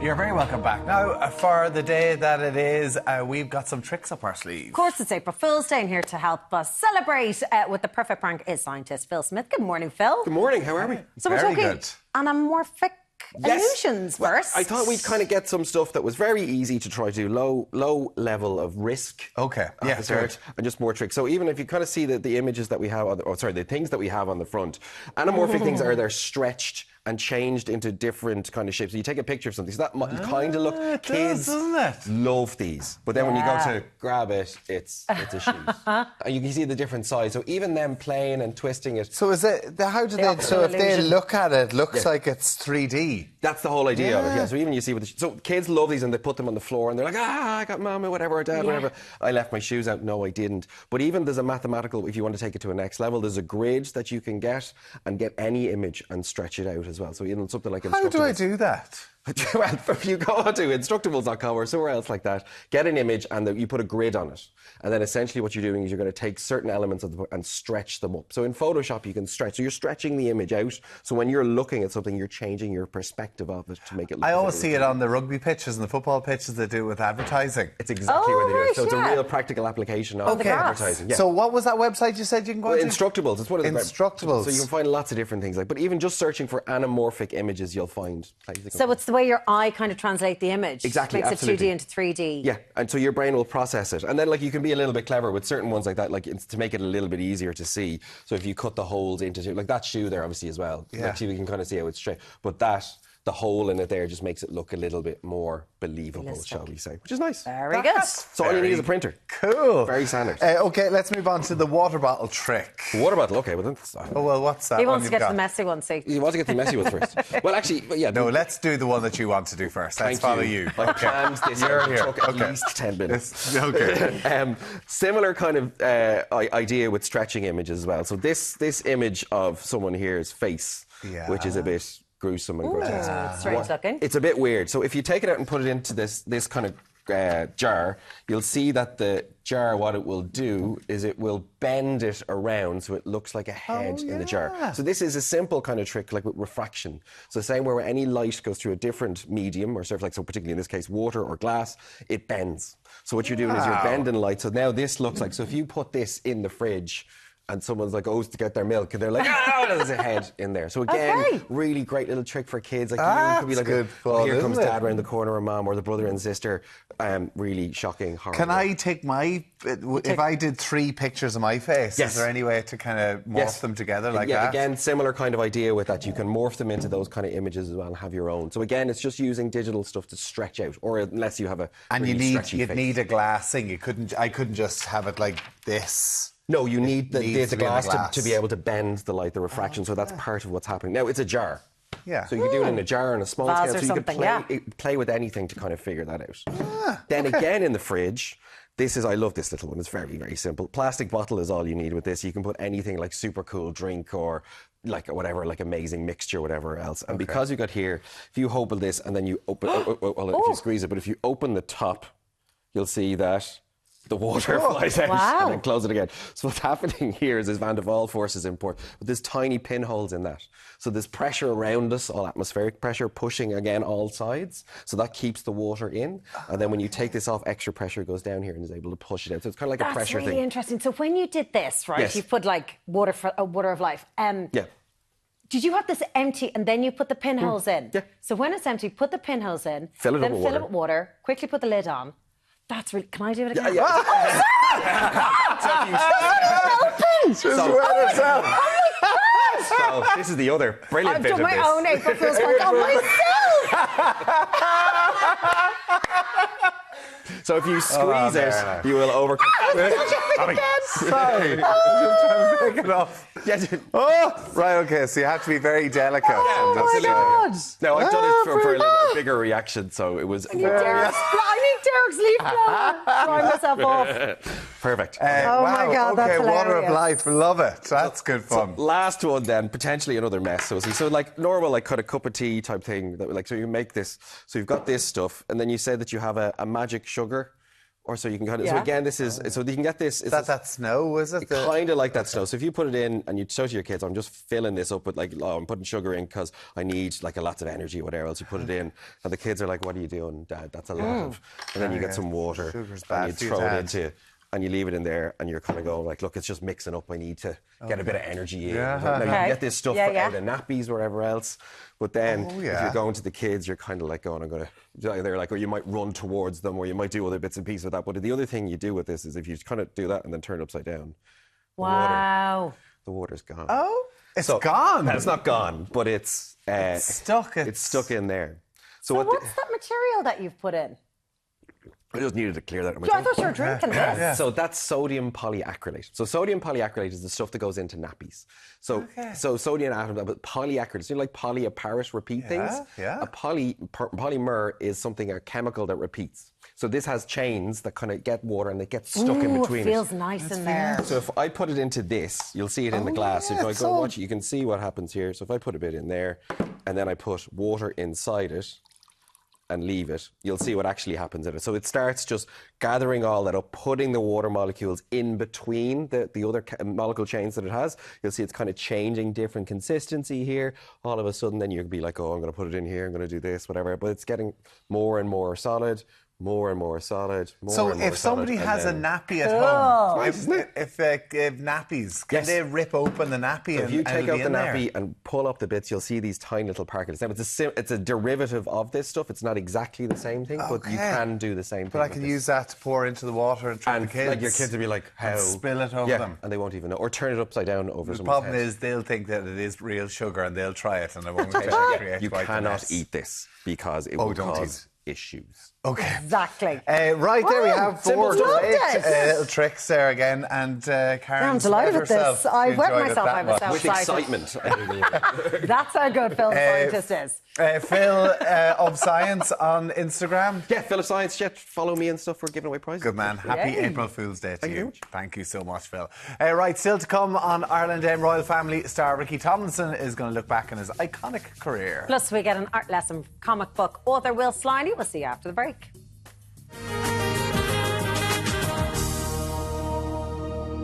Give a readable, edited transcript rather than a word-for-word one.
You're very welcome back. Now, for the day that it is, we've got some tricks up our sleeve. Of course, it's April Fool's Day, and here to help us celebrate with the perfect prank is scientist Phil Smyth. Good morning, Phil. Good morning, how are we? So we're talking anamorphic illusions first. I thought we'd kind of get some stuff that was very easy to try to do, low level of risk. Okay, yeah, and just more tricks. So even if you kind of see the images that we have, the things that we have on the front, anamorphic things they're stretched and changed into different kind of shapes. So you take a picture of something, so that might kind of look. Kids love these, but then when you go to grab it, it's a shoot, and you can see the different size. So even them playing and twisting it. So is it? How do they? So if they look at it, looks like it's 3D. That's the whole idea of it. Yeah. So even you see so kids love these, and they put them on the floor, and they're like, I got mama, whatever, or dad, whatever. I left my shoes out. No, I didn't. But even there's a mathematical. If you want to take it to a next level, there's a grid that you can get any image and stretch it out as well. So even something like how do I do that? Well, if you go to Instructables.com or somewhere else like that, get an image and you put a grid on it. And then essentially what you're doing is you're going to take certain elements of the book and stretch them up. So in Photoshop, you can stretch. So you're stretching the image out. So when you're looking at something, you're changing your perspective of it to make it look. I always see it on the rugby pitches and the football pitches they do with advertising. It's exactly what they do. So it's a real practical application of advertising. Yeah. So what was that website you said you can go to? Instructables. It's one of the Instructables. So you can find lots of different things. But even just searching for anamorphic images, you'll find places. So it's the way your eye kind of translate the image. Exactly, makes absolutely. it 2D into 3D. Yeah, and so your brain will process it. And then you can be a little bit clever with certain ones like that, to make it a little bit easier to see. So if you cut the holes into, like that shoe there obviously as well. Yeah. So you can kind of see how it's straight. But the hole in it there just makes it look a little bit more believable, shall we say. Which is nice. Very good. So all you need is a printer. Cool. Very standard. OK, let's move on to the water bottle trick. Water bottle, OK. Well, oh, well, what's that? He wants to get to the messy one, see. He wants to get to the messy one first. Well, actually, yeah. No, let's do the one that you want to do first. Let's follow you. I planned this. You're here. Took at least 10 minutes. OK. Similar kind of idea with stretching images as well. So this image of someone here's face, which is a bit gruesome and grotesque. Strange looking. It's a bit weird. So if you take it out and put it into this kind of jar, you'll see that the jar, what it will do is it will bend it around so it looks like a head in the jar. So this is a simple kind of trick like with refraction. So same where any light goes through a different medium or surface, like so particularly in this case water or glass, it bends. So what you're doing is you're bending light. So now this looks like, so if you put this in the fridge and someone's like goes to get their milk and they're like, there's a head in there. So again, really great little trick for kids. Like you could be like, good fun, here comes dad around the corner, or mom, or the brother and sister. Really shocking, horrible. Can I take if I did 3 pictures of my face, is there any way to kind of morph them together like that? Yeah, again, similar kind of idea with that. You can morph them into those kind of images as well and have your own. So again, it's just using digital stuff to stretch out, or unless you have a and really you'd need a glass thing. I couldn't just have it like this. No, you need the glass to be able to bend the light, the refraction. So that's part of what's happening. Now, it's a jar. Yeah. So you can do it in a jar on a small scale. So you can play with anything to kind of figure that out. Then again in the fridge, I love this little one. It's very, very simple. Plastic bottle is all you need with this. You can put anything like super cool drink or like whatever, like amazing mixture, whatever else. And because you got here, if you open this and then you open, if you squeeze it, but if you open the top, you'll see that the water flies out and then close it again. So what's happening here is Van de Waal force is important, but there's tiny pinholes in that. So there's pressure around us, all atmospheric pressure, pushing again all sides. So that keeps the water in. And then when you take this off, extra pressure goes down here and is able to push it out. So it's kind of like a pressure thing. That's really interesting. So when you did this, right, you put like water of life. Did you have this empty and then you put the pinholes in? Yeah. So when it's empty, put the pinholes in, fill it up with water, quickly put the lid on. That's really... Can I do it again? Yeah. So this is the other brilliant bit of this. I've done my own April Fool's prank on myself! So if you squeeze it, you will overcome. Sorry. Just trying to pick it up. Right, OK, so you have to be very delicate. Oh, my God. No, I've done it for a little bigger reaction, so it was... I need Derek's leaf blower. Dry myself off. Perfect. Oh, my God, that's hilarious. Water of life, love it. That's good fun. So last one then, potentially another mess. So like normal, like cut a cup of tea type thing. So you make this, so you've got this stuff, and then you say that you have a magic sugar, Or so you can kind of, so again, this is, so you can get this. That snow, is it? Kind of like that snow. So if you put it in and you show to your kids, I'm just filling this up with like, oh, I'm putting sugar in because I need like a lot of energy or whatever else. You put it in and the kids are like, what are you doing, Dad? That's a lot of, and then you get some water Sugar's bad and you throw it into, and you leave it in there and you're kind of going like, look, it's just mixing up. I need to get a bit of energy in. Now you can get this stuff out of nappies or whatever else. But then if you're going to the kids, you're kind of like going, I'm going to, they're like, or you might run towards them or you might do other bits and pieces with that. But the other thing you do with this is if you kind of do that and then turn it upside down. Wow. The water's gone. Oh, it's gone. It's not gone, but it's stuck. It's stuck in there. So what's that material that you've put in? I just needed to clear that. I thought you were drinking this. Yeah. So that's sodium polyacrylate. So sodium polyacrylate is the stuff that goes into nappies. So sodium atoms, but polyacrylate. So like polyapparate repeat things. Yeah. A polymer is something, a chemical that repeats. So this has chains that kind of get water and they get stuck in between. It feels nice in there. So if I put it into this, you'll see it in the glass. If I go and watch it, you can see what happens here. So if I put a bit in there and then I put water inside it, and leave it, you'll see what actually happens in it. So it starts just gathering all that up, putting the water molecules in between the other molecule chains that it has. You'll see it's kind of changing different consistency here. All of a sudden, then you'll be like, oh, I'm going to put it in here, I'm going to do this, whatever. But it's getting more and more solid, more and more solid, more so and more if somebody solid, has a nappy at home, if nappies, can they rip open the nappy? So if you take out the nappy there? and pull up the bits, you'll see these tiny little particles. Now, it's a derivative of this stuff. It's not exactly the same thing, but you can do the same thing. But I can use that to pour into the water and trick the kids. Like your kids will be like, how? Spill it over them. And they won't even know. Or turn it upside down over The problem is they'll think that it is real sugar and they'll try it and it won't create You cannot eat this because it will cause issues. Okay. Exactly. Right, there we have 4 little tricks there again. And Karen, I'm delighted with this. I wet myself. I was so with excitement. That's how good Phil Scientist is. Phil of Science on Instagram. Yeah, Phil of Science. Follow me and stuff. We're giving away prizes. Good man. Happy April Fool's Day to you. Much. Thank you so much, Phil. Right, still to come on Ireland Royal Family star Ricky Tomlinson is going to look back on his iconic career. Plus, we get an art lesson from comic book author Will Sliney. We'll see you after the break.